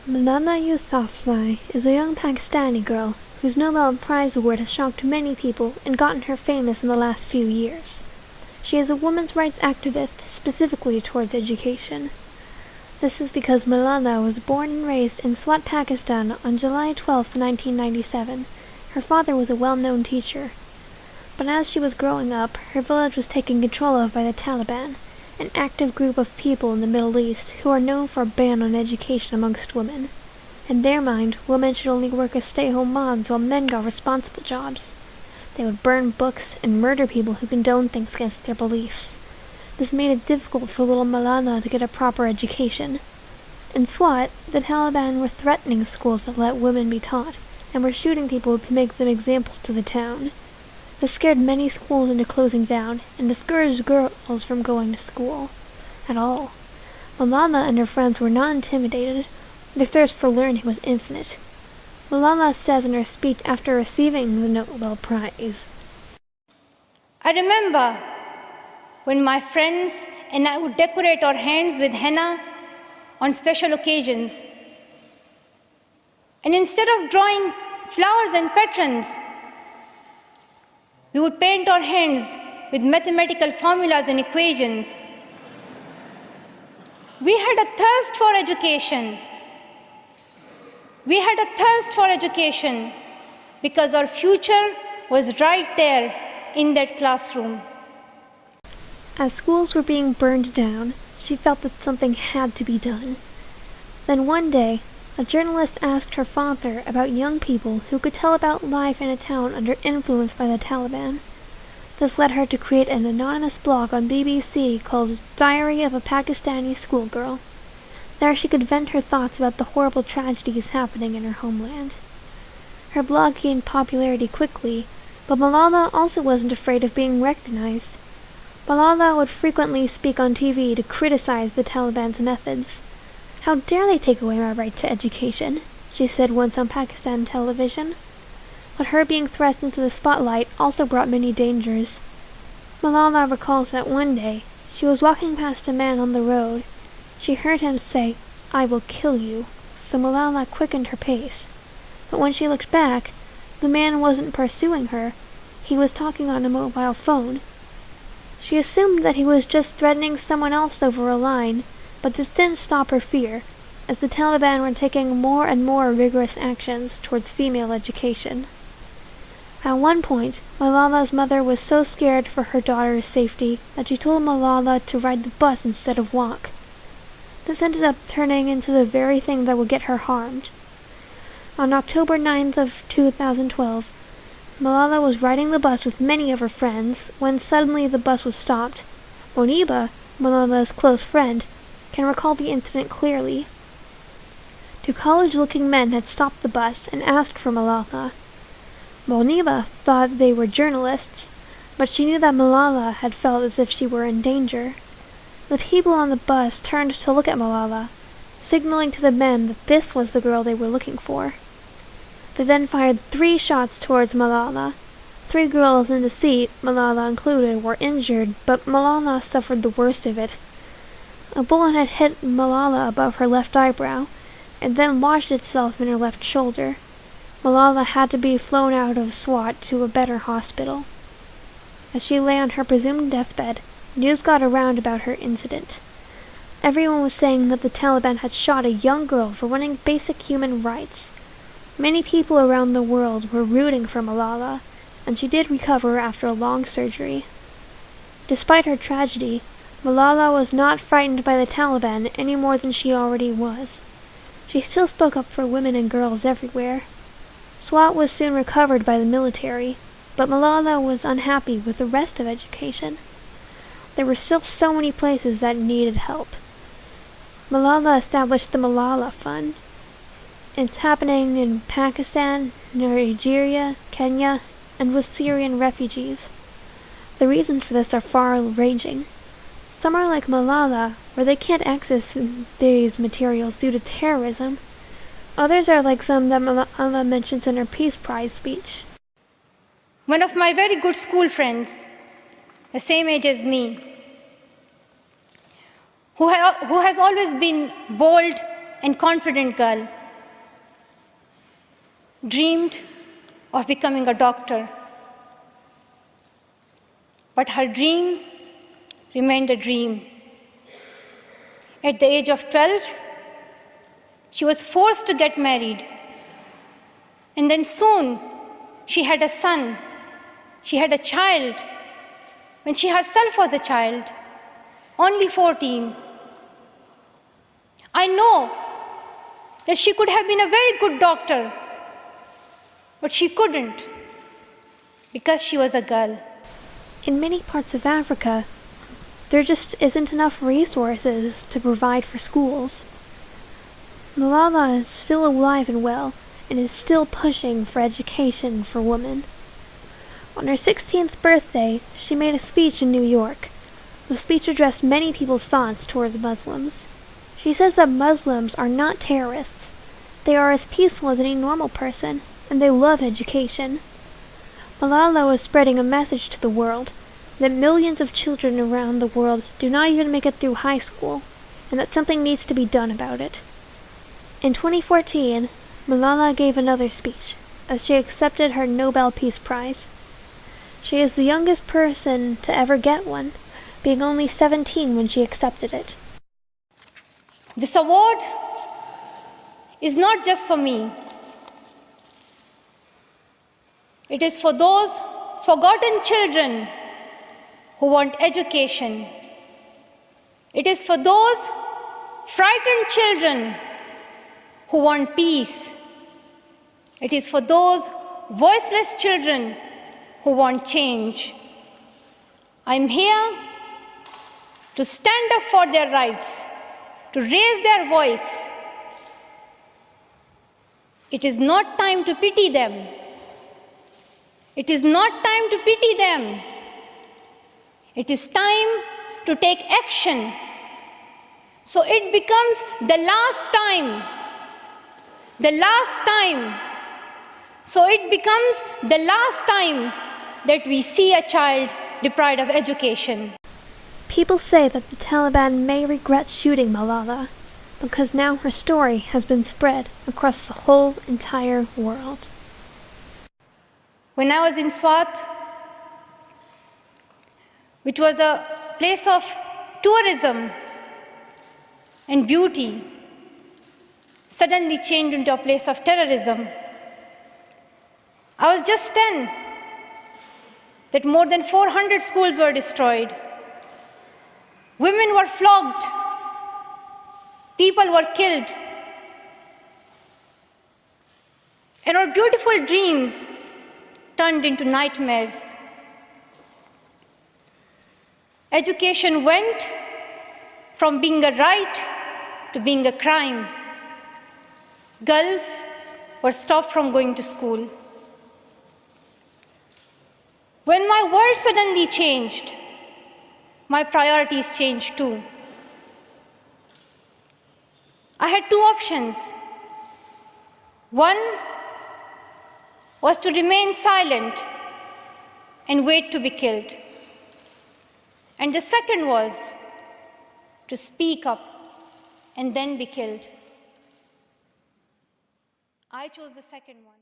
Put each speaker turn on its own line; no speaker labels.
Malala Yousafzai is a young Pakistani girl whose Nobel Prize award has shocked many people and gotten her famous in the last few years. She is a women's rights activist specifically towards education. This is because Malala was born and raised in Swat, Pakistan on July 12, 1997. Her father was a well-known teacher. But as she was growing up, her village was taken control of by the Taliban, an active group of people in the Middle East who are known for a ban on education amongst women. In their mind, women should only work as stay-at-home moms while men got responsible jobs. They would burn books and murder people who condoned things against their beliefs. This made it difficult for little Malala to get a proper education. In Swat, the Taliban were threatening schools that let women be taught, and were shooting people to make them examples to the town. This scared many schools into closing down and discouraged girls from going to school at all. Malala and her friends were not intimidated. Their thirst for learning was infinite. Malala says in her speech after receiving the Nobel Prize,
"I remember when my friends and I would decorate our hands with henna on special occasions. And instead of drawing flowers and patterns, we would paint our hands with mathematical formulas and equations. We had a thirst for education. We had a thirst for education because our future was right there in that classroom."
As schools were being burned down, she felt that something had to be done. Then one day, a journalist asked her father about young people who could tell about life in a town under influence by the Taliban. This led her to create an anonymous blog on BBC called Diary of a Pakistani Schoolgirl. There she could vent her thoughts about the horrible tragedies happening in her homeland. Her blog gained popularity quickly, but Malala also wasn't afraid of being recognized. Malala would frequently speak on TV to criticize the Taliban's methods. "How dare they take away my right to education?" she said once on Pakistan television. But her being thrust into the spotlight also brought many dangers. Malala recalls that one day, she was walking past a man on the road. She heard him say, "I will kill you," so Malala quickened her pace. But when she looked back, the man wasn't pursuing her. He was talking on a mobile phone. She assumed that he was just threatening someone else over a line, but this didn't stop her fear, as the Taliban were taking more and more rigorous actions towards female education. At one point, Malala's mother was so scared for her daughter's safety that she told Malala to ride the bus instead of walk. This ended up turning into the very thing that would get her harmed. On October 9th of 2012, Malala was riding the bus with many of her friends when suddenly the bus was stopped. Moniba, Malala's close friend, can recall the incident clearly. Two college-looking men had stopped the bus and asked for Malala. Moniba thought they were journalists, but she knew that Malala had felt as if she were in danger. The people on the bus turned to look at Malala, signaling to the men that this was the girl they were looking for. They then fired 3 shots towards Malala. 3 girls in the seat, Malala included, were injured, but Malala suffered the worst of it. A bullet had hit Malala above her left eyebrow, and then lodged itself in her left shoulder. Malala had to be flown out of Swat to a better hospital. As she lay on her presumed deathbed, news got around about her incident. Everyone was saying that the Taliban had shot a young girl for wanting basic human rights. Many people around the world were rooting for Malala, and she did recover after a long surgery. Despite her tragedy, Malala was not frightened by the Taliban any more than she already was. She still spoke up for women and girls everywhere. Swat was soon recovered by the military, but Malala was unhappy with the rest of education. There were still so many places that needed help. Malala established the Malala Fund. It's happening in Pakistan, Nigeria, Kenya, and with Syrian refugees. The reasons for this are far-ranging. Some are like Malala, where they can't access these materials due to terrorism. Others are like some that Malala mentions in her Peace Prize speech.
One of my very good school friends, the same age as me, who has always been bold and confident girl, dreamed of becoming a doctor. But her dream remained a dream. At the age of 12, she was forced to get married. And then soon, she had a son. She had a child when she herself was a child, only 14. I know that she could have been a very good doctor, but she couldn't because she was a girl.
In many parts of Africa, there just isn't enough resources to provide for schools. Malala is still alive and well, and is still pushing for education for women. On her 16th birthday, she made a speech in New York. The speech addressed many people's thoughts towards Muslims. She says that Muslims are not terrorists. They are as peaceful as any normal person, and they love education. Malala was spreading a message to the world that millions of children around the world do not even make it through high school, and that something needs to be done about it. In 2014, Malala gave another speech as she accepted her Nobel Peace Prize. She is the youngest person to ever get one, being only 17 when she accepted it.
This award is not just for me. It is for those forgotten children who want education. It is for those frightened children who want peace. It is for those voiceless children who want change. I'm here to stand up for their rights, to raise their voice. It is not time to pity them. It is not time to pity them. It is time to take action. So it becomes the last time. The last time. So it becomes the last time that we see a child deprived of education.
People say that the Taliban may regret shooting Malala because now her story has been spread across the whole entire world.
When I was in Swat, which was a place of tourism and beauty, suddenly changed into a place of terrorism. I was just 10, that more than 400 schools were destroyed. Women were flogged. People were killed. And our beautiful dreams turned into nightmares. Education went from being a right to being a crime. Girls were stopped from going to school. When my world suddenly changed, my priorities changed too. I had two options. One was to remain silent and wait to be killed. And the second was to speak up and then be killed. I chose the second one.